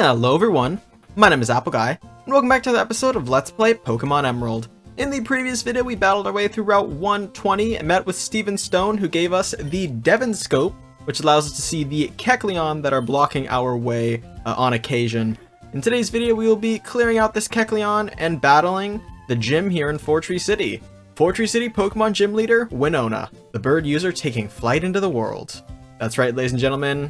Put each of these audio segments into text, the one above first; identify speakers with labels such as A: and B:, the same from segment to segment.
A: Hello everyone, my name is Apple Guy, and welcome back to another episode of Let's Play Pokémon Emerald. In the previous video, we battled our way through Route 120 and met with Steven Stone, who gave us the Devon Scope, which allows us to see the Kecleon that are blocking our way on occasion. In today's video, we will be clearing out this Kecleon and battling the gym here in Fortree City. Fortree City Pokemon Gym Leader, Winona, the bird user taking flight into the world. That's right, ladies and gentlemen,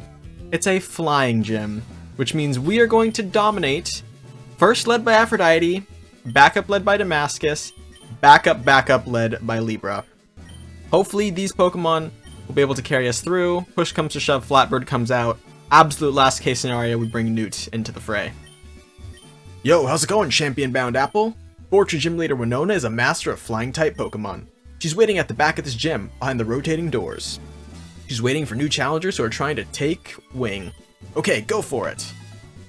A: it's a flying gym, which means we are going to dominate, first led by Aphrodite, backup led by Damascus, backup led by Libra. Hopefully these Pokemon will be able to carry us through. Push comes to shove, Flatbird comes out. Absolute last case scenario, we bring Newt into the fray. Yo, how's it going, Champion Bound Apple? Fortree Gym Leader Winona is a master of flying type Pokemon. She's waiting at the back of this gym, behind the rotating doors. She's waiting for new challengers who are trying to take wing. Okay, go for it.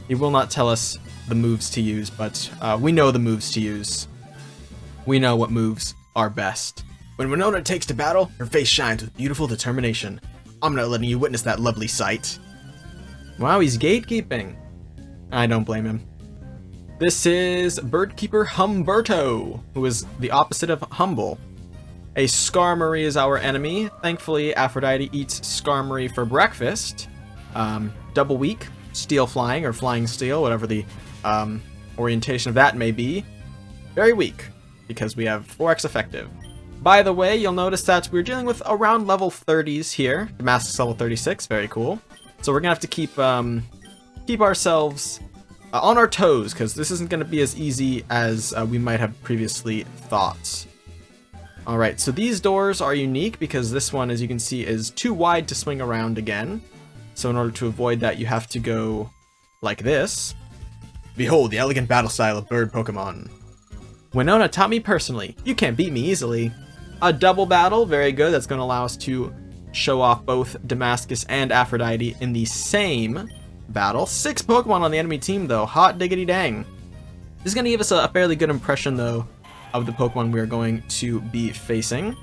A: He will not tell us the moves to use, but we know the moves to use. We know what moves are best. When Winona takes to battle, her face shines with beautiful determination. I'm not letting you witness that lovely sight. Wow, he's gatekeeping. I don't blame him. This is Birdkeeper Humberto, who is the opposite of humble. A Skarmory is our enemy. Thankfully, Aphrodite eats Skarmory for breakfast. Double weak, steel flying, or flying steel, whatever the orientation of that may be. Very weak, because we have 4x effective. By the way, you'll notice that we're dealing with around level 30s here. Damascus level 36, very cool. So we're gonna have to keep ourselves on our toes, because this isn't gonna be as easy as we might have previously thought. Alright, so these doors are unique because this one, as you can see, is too wide to swing around again. So in order to avoid that, you have to go like this. Behold the elegant battle style of bird Pokemon. Winona taught me personally. You can't beat me easily. A double battle, very good. That's going to allow us to show off both Damascus and Aphrodite in the same battle. 6 Pokemon on the enemy team, though. Hot diggity dang. This is going to give us a fairly good impression, though, of the Pokemon we're going to be facing.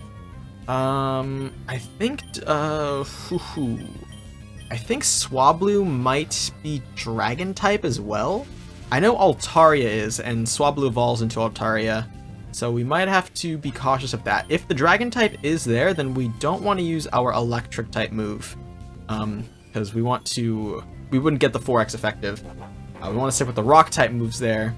A: I think Swablu might be Dragon type as well. I know Altaria is, and Swablu evolves into Altaria, so we might have to be cautious of that. If the Dragon type is there, then we don't want to use our Electric type move, because we wouldn't get the 4x effective. We want to stick with the Rock type moves there.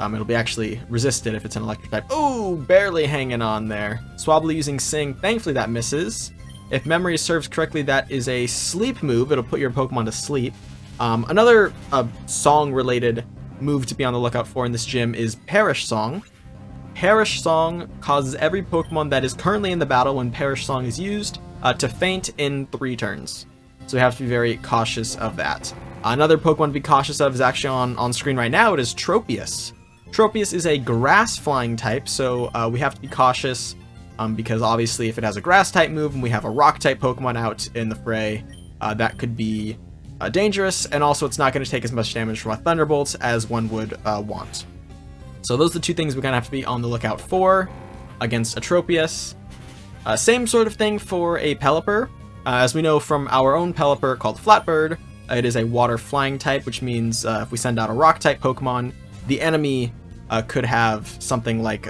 A: It'll be actually resisted if it's an Electric type. Ooh, barely hanging on there. Swablu using Sing, thankfully that misses. If memory serves correctly, that is a sleep move. It'll put your Pokemon to sleep. Another song-related move to be on the lookout for in this gym is Perish Song. Perish Song causes every Pokemon that is currently in the battle when Perish Song is used to faint in 3 turns. So we have to be very cautious of that. Another Pokemon to be cautious of is actually on screen right now. It is Tropius. Tropius is a grass flying type, so we have to be cautious because obviously if it has a grass type move and we have a rock type Pokemon out in the fray, that could be dangerous, and also it's not going to take as much damage from a Thunderbolt as one would want. So those are the 2 things we're going to have to be on the lookout for against a Tropius. Same sort of thing for a Pelipper. As we know from our own Pelipper called Flatbird, it is a water flying type, which means if we send out a rock type Pokemon, the enemy could have something like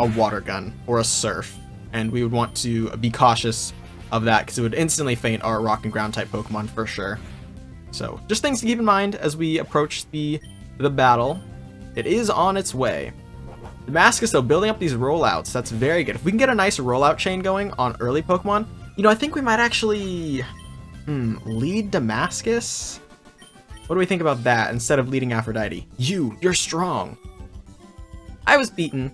A: a water gun or a surf, and we would want to be cautious of that because it would instantly faint our rock and ground type Pokemon for sure. So just things to keep in mind as we approach the battle. It is on its way. Damascus, though, building up these rollouts, that's very good. If we can get a nice rollout chain going on early Pokemon, you know, I think we might actually lead Damascus. What do we think about that instead of leading Aphrodite? You're strong. I was beaten.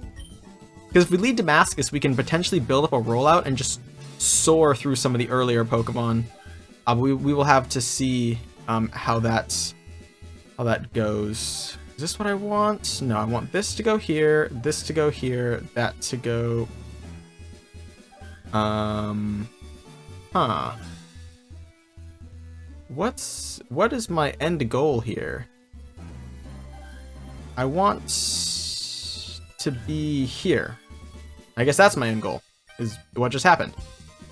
A: Because if we lead Damascus, we can potentially build up a rollout and just soar through some of the earlier Pokemon. We will have to see how that goes. Is this what I want? No, I want this to go here, this to go here, that to go... What is my end goal here? I want to be here. I guess that's my end goal, is what just happened.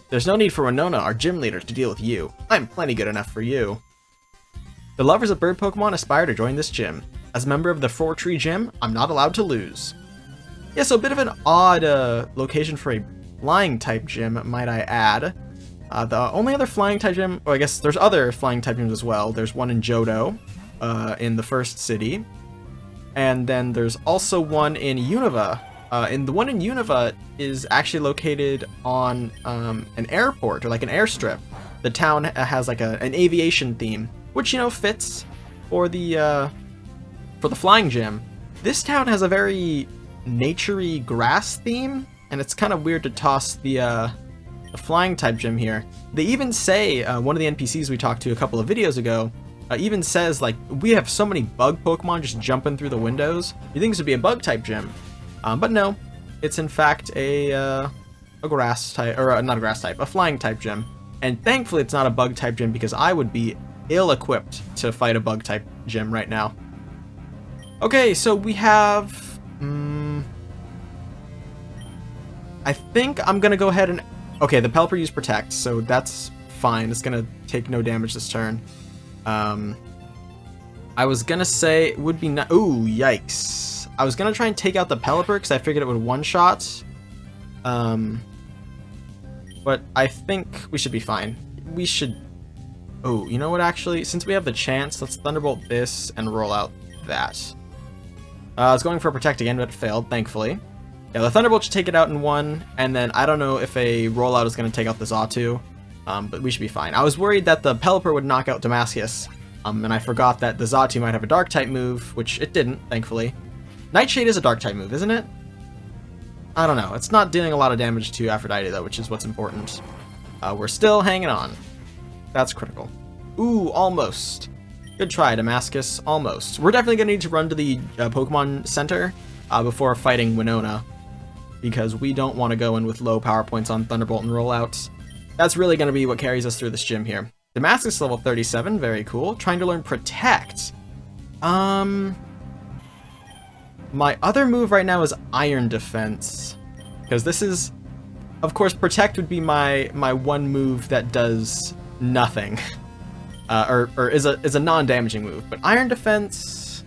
A: There's no need for Winona, our gym leader, to deal with you. I'm plenty good enough for you. The lovers of bird Pokemon aspire to join this gym. As a member of the 4-tree gym, I'm not allowed to lose. Yeah, so a bit of an odd location for a flying type gym, might I add. The only other flying type gym, I guess there's other flying type gyms as well. There's one in Johto, in the first city. And then there's also one in Unova. And the one in Unova is actually located on an airport, or like an airstrip. The town has like an aviation theme, which, you know, fits for the flying gym. This town has a very naturey grass theme, and it's kind of weird to toss the flying type gym here. They even say, one of the NPCs we talked to a couple of videos ago, even says, like, we have so many bug Pokemon just jumping through the windows. You think this would be a bug type gym, but no, it's in fact a grass type, or not a grass type, a flying type gym. And thankfully it's not a bug type gym, because I would be ill-equipped to fight a bug type gym right now. Okay, so we have, I think I'm gonna go ahead and, okay, the Pelipper used Protect, so that's fine. It's gonna take no damage this turn. I was gonna say it would be ooh, yikes. I was gonna try and take out the Pelipper because I figured it would one-shot. But I think we should be fine. We should... Oh, you know what, actually? Since we have the chance, let's Thunderbolt this and roll out that. I was going for a Protect again, but it failed, thankfully. Yeah, the Thunderbolt should take it out in one, and then I don't know if a rollout is going to take out the Xatu, but we should be fine. I was worried that the Pelipper would knock out Damascus, and I forgot that the Xatu might have a Dark-type move, which it didn't, thankfully. Nightshade is a Dark-type move, isn't it? I don't know. It's not dealing a lot of damage to Aphrodite, though, which is what's important. We're still hanging on. That's critical. Ooh, almost. Good try, Damascus. Almost. We're definitely going to need to run to the Pokemon Center before fighting Winona, because we don't want to go in with low power points on Thunderbolt and rollouts. That's really going to be what carries us through this gym here. Damascus level 37, very cool. Trying to learn Protect. My other move right now is Iron Defense, because this is, of course, Protect would be my one move that does nothing, or is a non-damaging move. But Iron Defense,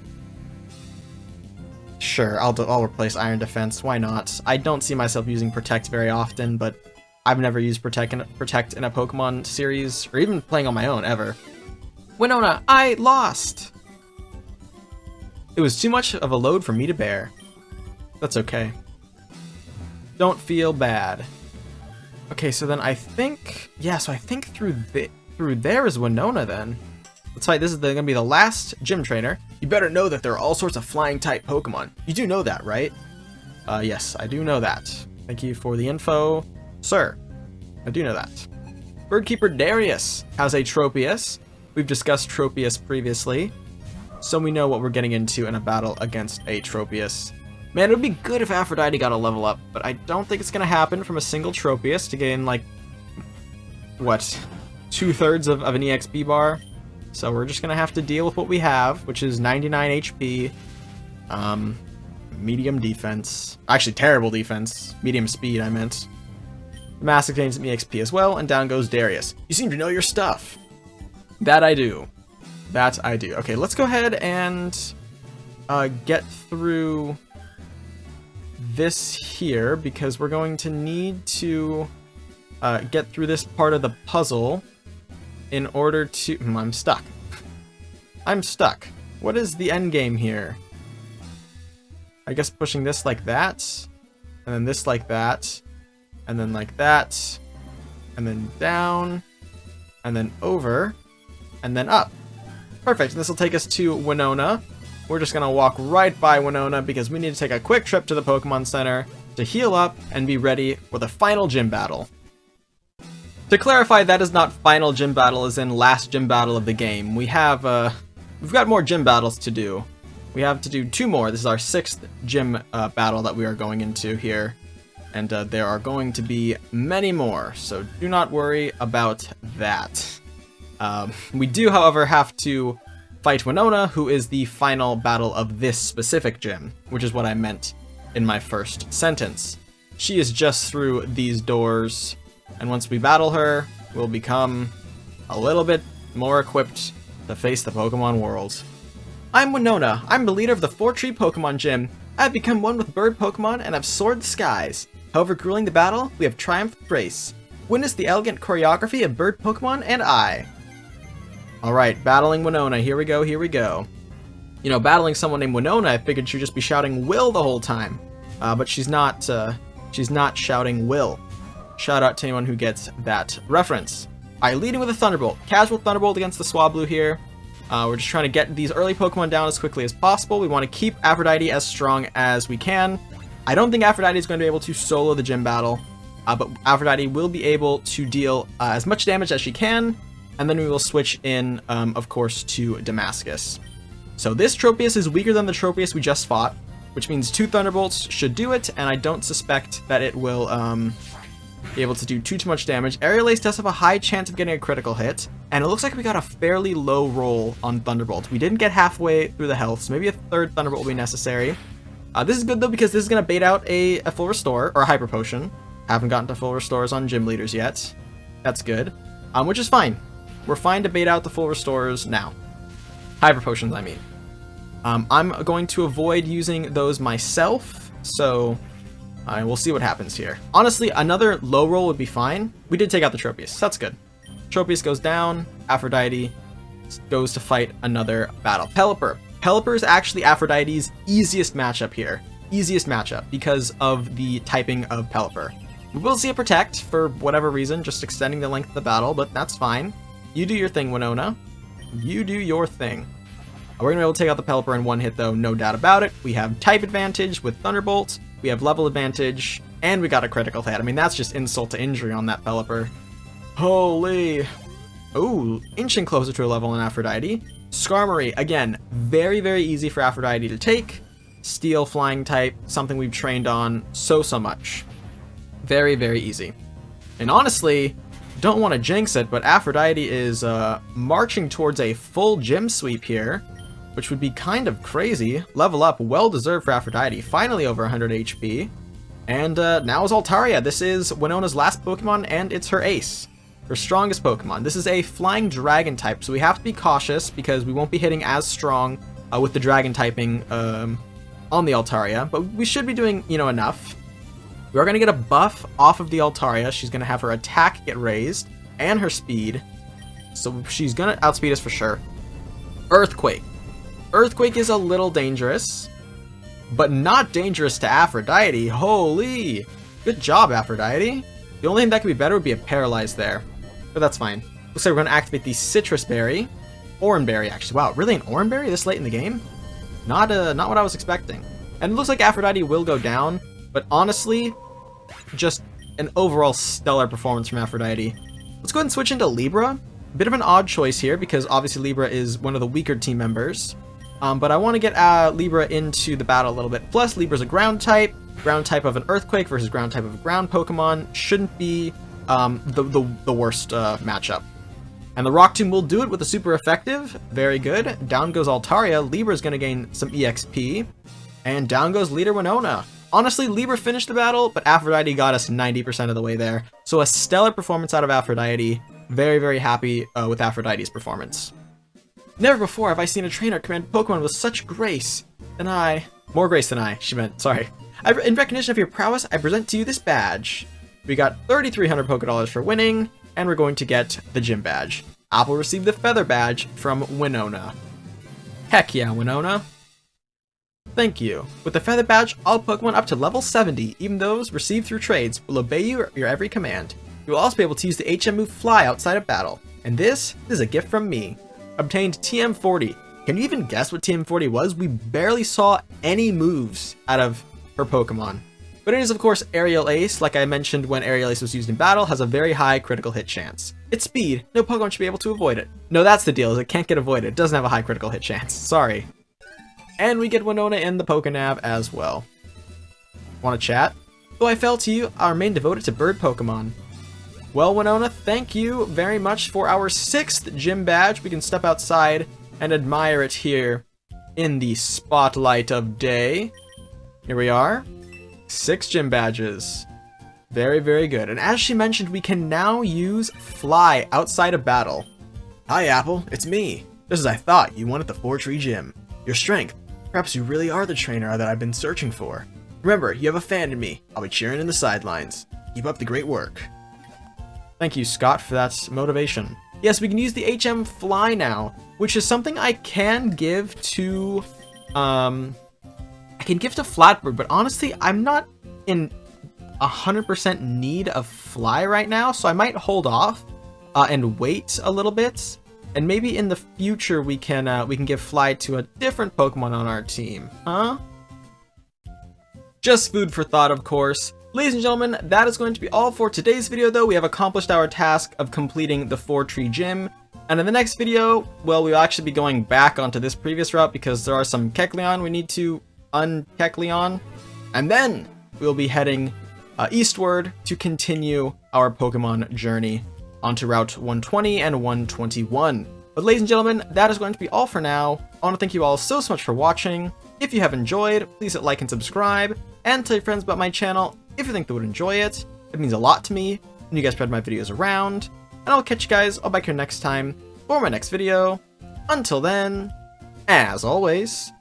A: sure, I'll replace Iron Defense. Why not? I don't see myself using Protect very often, but I've never used Protect in a Pokemon series, or even playing on my own ever. Winona, I lost. It was too much of a load for me to bear. That's okay. Don't feel bad. Okay, so then I think, yeah, so I think through there is Winona then. Let's fight. This is gonna be the last gym trainer. You better know that there are all sorts of flying type Pokemon. You do know that, right? Yes, I do know that. Thank you for the info, sir. I do know that. Birdkeeper Darius has a Tropius. We've discussed Tropius previously, so we know what we're getting into in a battle against a Tropius. Man, it would be good if Aphrodite got a level up, but I don't think it's going to happen from a single Tropius to gain, like, what, 2/3 of an EXP bar? So we're just going to have to deal with what we have, which is 99 HP, medium defense, actually terrible defense, medium speed I meant. Massive gains some EXP as well, and down goes Darius. You seem to know your stuff. That I do. That I do. Okay, let's go ahead and get through this here, because we're going to need to get through this part of the puzzle in order to... I'm stuck. I'm stuck. What is the end game here? I guess pushing this like that, and then this like that, and then like that, and then down, and then over, and then up. Perfect, and this will take us to Winona. We're just gonna walk right by Winona because we need to take a quick trip to the Pokemon Center to heal up and be ready for the final gym battle. To clarify, that is not final gym battle as in last gym battle of the game. We have, we've got more gym battles to do. We have to do 2 more. This is our 6th gym battle that we are going into here. And there are going to be many more, so do not worry about that. We do, however, have to fight Winona, who is the final battle of this specific gym, which is what I meant in my first sentence. She is just through these doors, and once we battle her, we'll become a little bit more equipped to face the Pokemon world. I'm Winona. I'm the leader of the 4-Tree Pokemon Gym. I've become one with bird Pokemon and have soared the skies. However grueling the battle, we have triumphed with grace. Witness the elegant choreography of bird Pokemon and I. Alright, battling Winona. Here we go, here we go. You know, battling someone named Winona, I figured she'd just be shouting Will the whole time. But she's not shouting Will. Shout out to anyone who gets that reference. Alright, leading with a Thunderbolt. Casual Thunderbolt against the Swablu here. We're just trying to get these early Pokemon down as quickly as possible. We want to keep Aphrodite as strong as we can. I don't think Aphrodite is going to be able to solo the gym battle, but Aphrodite will be able to deal as much damage as she can, and then we will switch in, of course, to Damascus. So this Tropius is weaker than the Tropius we just fought, which means 2 Thunderbolts should do it, and I don't suspect that it will be able to do too much damage. Aerial Ace does have a high chance of getting a critical hit, and it looks like we got a fairly low roll on Thunderbolt. We didn't get halfway through the health, so maybe a 3rd Thunderbolt will be necessary. This is good though, because this is going to bait out a full restore, or a Hyper Potion. Haven't gotten to full restores on gym leaders yet. That's good. Which is fine. We're fine to bait out the full restores now. Hyper Potions, I mean. I'm going to avoid using those myself, so we'll see what happens here. Honestly, another low roll would be fine. We did take out the Tropius. That's good. Tropius goes down. Aphrodite goes to fight another battle. Pelipper. Pelipper is actually Aphrodite's easiest matchup here. Easiest matchup because of the typing of Pelipper. We will see a Protect for whatever reason, just extending the length of the battle, but that's fine. You do your thing, Winona. You do your thing. We're going to be able to take out the Pelipper in one hit, though, no doubt about it. We have type advantage with Thunderbolt. We have level advantage, and we got a critical hit. I mean, that's just insult to injury on that Pelipper. Holy. Ooh, inching closer to a level in Aphrodite. Skarmory, again, very, very easy for Aphrodite to take. Steel, flying type, something we've trained on so much. Very, very easy. And honestly, don't want to jinx it, but Aphrodite is marching towards a full gym sweep here, which would be kind of crazy. Level up, well deserved for Aphrodite. Finally over 100 HP. And now is Altaria. This is Winona's last Pokemon, and it's her ace. Her strongest Pokemon. This is a flying dragon type, so we have to be cautious because we won't be hitting as strong with the dragon typing on the Altaria, but we should be doing, you know, enough. We are going to get a buff off of the Altaria. She's going to have her attack get raised and her speed, so she's going to outspeed us for sure. Earthquake. Earthquake is a little dangerous, but not dangerous to Aphrodite. Holy! Good job, Aphrodite. The only thing that could be better would be a Paralyze there, but that's fine. Looks like we're going to activate the Citrus Berry. Oranberry, actually. Wow, really an Oranberry this late in the game? Not what I was expecting. And it looks like Aphrodite will go down, but honestly, just an overall stellar performance from Aphrodite. Let's go ahead and switch into Libra. A bit of an odd choice here, because obviously Libra is one of the weaker team members. But I want to get Libra into the battle a little bit. Plus, Libra's a ground type of an Earthquake versus ground type of a ground Pokemon shouldn't be the worst matchup. And the Rock Tomb will do it with a super effective. Very good. Down goes Altaria. Libra's going to gain some EXP. And down goes Leader Winona. Honestly, Libra finished the battle, but Aphrodite got us 90% of the way there. So a stellar performance out of Aphrodite. Very, very happy with Aphrodite's performance. Never before have I seen a trainer command Pokemon with such grace. More grace than I, she meant, sorry. In recognition of your prowess, I present to you this badge. We got 3,300 Pokédollars for winning, and we're going to get the gym badge. Apple received the Feather Badge from Winona. Heck yeah, Winona. Thank you. With the Feather Badge, all Pokemon up to level 70, even those received through trades, will obey your every command. You will also be able to use the HM move Fly outside of battle. And this is a gift from me. Obtained TM40. Can you even guess what TM40 was? We barely saw any moves out of her Pokemon. But it is, of course, Aerial Ace. Like I mentioned when Aerial Ace was used in battle, has a very high critical hit chance. Its speed. No Pokemon should be able to avoid it. No, that's the deal, is it can't get avoided. It doesn't have a high critical hit chance. Sorry. And we get Winona in the Pokénav as well. Want to chat? Though I fell to you, I remain devoted to bird Pokemon. Well, Winona, thank you very much for our 6th gym badge. We can step outside and admire it here in the spotlight of day. Here we are. 6 gym badges. Very, very good. And as she mentioned, we can now use Fly outside of battle. Hi, Apple. It's me. Just as I thought, you won at the 4-tree gym. Your strength. Perhaps you really are the trainer that I've been searching for. Remember, you have a fan in me. I'll be cheering in the sidelines. Keep up the great work. Thank you, Scott, for that motivation. Yes, we can use the HM Fly now, which is something I can give to, I can give to Flatbird, but honestly, I'm not in 100% need of Fly right now, so I might hold off and wait a little bit, and maybe in the future we can give Fly to a different Pokemon on our team, huh? Just food for thought, of course. Ladies and gentlemen, that is going to be all for today's video, though. We have accomplished our task of completing the 4-tree gym. And in the next video, well, we'll actually be going back onto this previous route because there are some Kecleon we need to un-Kecleon. And then we'll be heading eastward to continue our Pokemon journey onto Route 120 and 121. But ladies and gentlemen, that is going to be all for now. I want to thank you all so much for watching. If you have enjoyed, please hit like and subscribe, and tell your friends about my channel if you think they would enjoy it. It means a lot to me when you guys spread my videos around. And I'll catch you guys all back here next time for my next video. Until then, as always,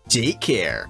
A: take care.